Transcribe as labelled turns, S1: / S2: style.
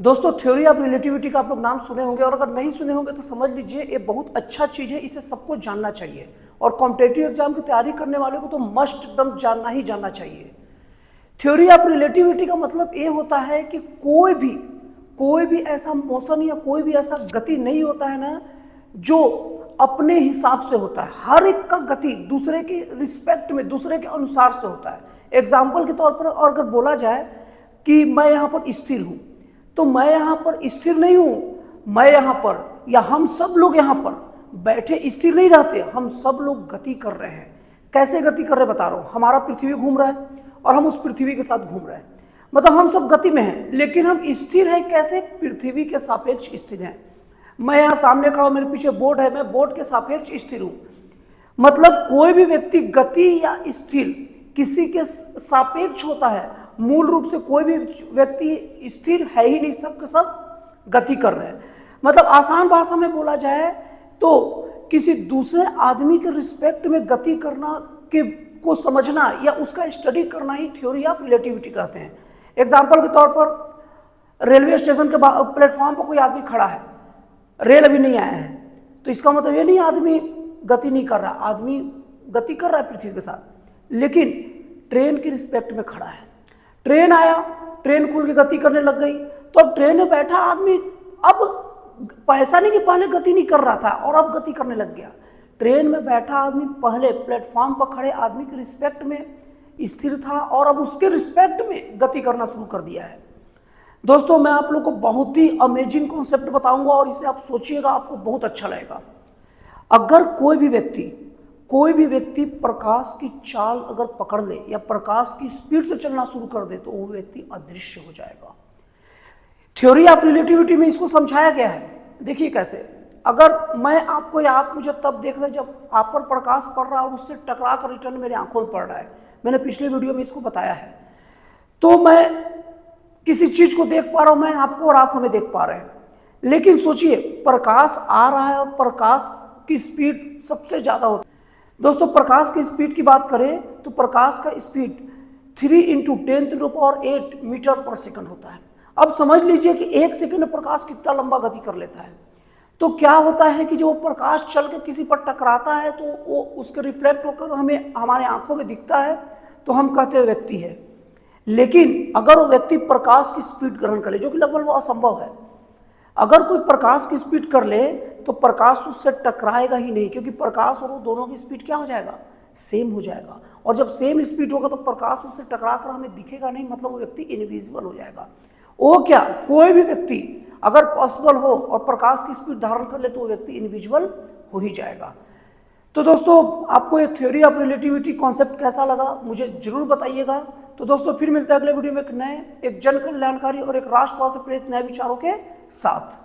S1: दोस्तों, theory of relativity का आप लोग नाम सुने होंगे, और अगर नहीं सुने होंगे तो समझ लीजिए ये बहुत अच्छा चीज़ है, इसे सबको जानना चाहिए। और कॉम्पिटिटिव एग्जाम की तैयारी करने वाले को तो मस्ट एकदम जानना ही जानना चाहिए। थ्योरी ऑफ रिलेटिविटी का मतलब ये होता है कि कोई भी ऐसा मोशन या कोई भी ऐसा गति नहीं होता है ना जो अपने हिसाब से होता है। हर एक का गति दूसरे के रिस्पेक्ट में, दूसरे के अनुसार से होता है। एग्जाम्पल के तौर पर और अगर बोला जाए कि मैं यहाँ पर स्थिर हूँ, तो मैं यहाँ पर स्थिर नहीं हूँ, मैं यहाँ पर या हम सब लोग यहाँ पर बैठे स्थिर नहीं रहते, हम सब लोग गति कर रहे हैं। कैसे गति कर रहे बता रहा हूँ। हमारा पृथ्वी घूम रहा है और हम उस पृथ्वी के साथ घूम रहे हैं, मतलब हम सब गति में हैं, लेकिन हम स्थिर हैं कैसे? पृथ्वी के सापेक्ष स्थिर हैं। मैं यहाँ सामने खड़ा हूँ, मेरे पीछे बोर्ड है, मैं बोर्ड के सापेक्ष स्थिर हूँ। मतलब कोई भी व्यक्ति गति या स्थिर किसी के सापेक्ष होता है। मूल रूप से कोई भी व्यक्ति स्थिर है ही नहीं, सब के सब गति कर रहे हैं। मतलब आसान भाषा में बोला जाए तो किसी दूसरे आदमी के रिस्पेक्ट में गति करना के को समझना या उसका स्टडी करना ही थ्योरी ऑफ रिलेटिविटी कहते हैं। एग्जाम्पल के तौर पर रेलवे स्टेशन के प्लेटफॉर्म पर कोई आदमी खड़ा है, रेल अभी नहीं आया है, तो इसका मतलब ये नहीं आदमी गति नहीं कर रहा, आदमी गति कर रहा है पृथ्वी के साथ, लेकिन ट्रेन की रिस्पेक्ट में खड़ा है। ट्रेन आया, ट्रेन खुल के गति करने लग गई, तो अब ट्रेन में बैठा आदमी अब पैसा नहीं कि पहले गति नहीं कर रहा था और अब गति करने लग गया। ट्रेन में बैठा आदमी पहले प्लेटफॉर्म पर खड़े आदमी के रिस्पेक्ट में स्थिर था और अब उसके रिस्पेक्ट में गति करना शुरू कर दिया है। दोस्तों, मैं आप लोगों को बहुत ही अमेजिंग कॉन्सेप्ट बताऊंगा और इसे आप सोचिएगा, आपको बहुत अच्छा लगेगा। अगर कोई भी व्यक्ति प्रकाश की चाल अगर पकड़ ले या प्रकाश की स्पीड से चलना शुरू कर दे तो वो व्यक्ति अदृश्य हो जाएगा। थ्योरी ऑफ रिलेटिविटी में इसको समझाया गया है। देखिए कैसे, अगर मैं आपको या आप मुझे तब देख रहे जब आप पर प्रकाश पड़ रहा है और उससे टकरा कर रिटर्न मेरी आंखों में पड़ रहा है। मैंने पिछले वीडियो में इसको बताया है। तो मैं किसी चीज को देख पा रहा हूं, मैं आपको और आप हमें देख पा रहे हैं, लेकिन सोचिए प्रकाश आ रहा है और प्रकाश की स्पीड सबसे ज्यादा होती है। दोस्तों, प्रकाश की स्पीड की बात करें तो प्रकाश का स्पीड 3 × 10⁸ मीटर पर सेकंड होता है। अब समझ लीजिए कि 1 सेकंड में प्रकाश कितना लंबा गति कर लेता है। तो क्या होता है कि जब वो प्रकाश चल के किसी पर टकराता है तो वो उसके रिफ्लेक्ट होकर हमें हमारे आंखों में दिखता है, तो हम कहते हैं व्यक्ति है। लेकिन अगर वो व्यक्ति प्रकाश की स्पीड ग्रहण कर ले, जो कि लगभग वो असंभव है, अगर कोई प्रकाश की स्पीड कर ले तो प्रकाश उससे टकराएगा ही नहीं, क्योंकि प्रकाश और वो दोनों की स्पीड क्या हो जाएगा? सेम हो जाएगा। और जब सेम स्पीड होगा तो प्रकाश उससे टकरा कर हमें दिखेगा नहीं, मतलब वो व्यक्ति इनविजिबल हो जाएगा। वो क्या, कोई भी व्यक्ति अगर पॉसिबल हो और प्रकाश की स्पीड धारण कर ले तो वो व्यक्ति इनविजिबल हो ही जाएगा। तो दोस्तों, आपको ये थ्योरी ऑफ रिलेटिविटी कॉन्सेप्ट कैसा लगा मुझे जरूर बताइएगा। तो दोस्तों, फिर मिलते हैं अगले वीडियो में एक जन कल्याणकारी और एक राष्ट्रवाद से प्रेरित नए विचारों के साथ।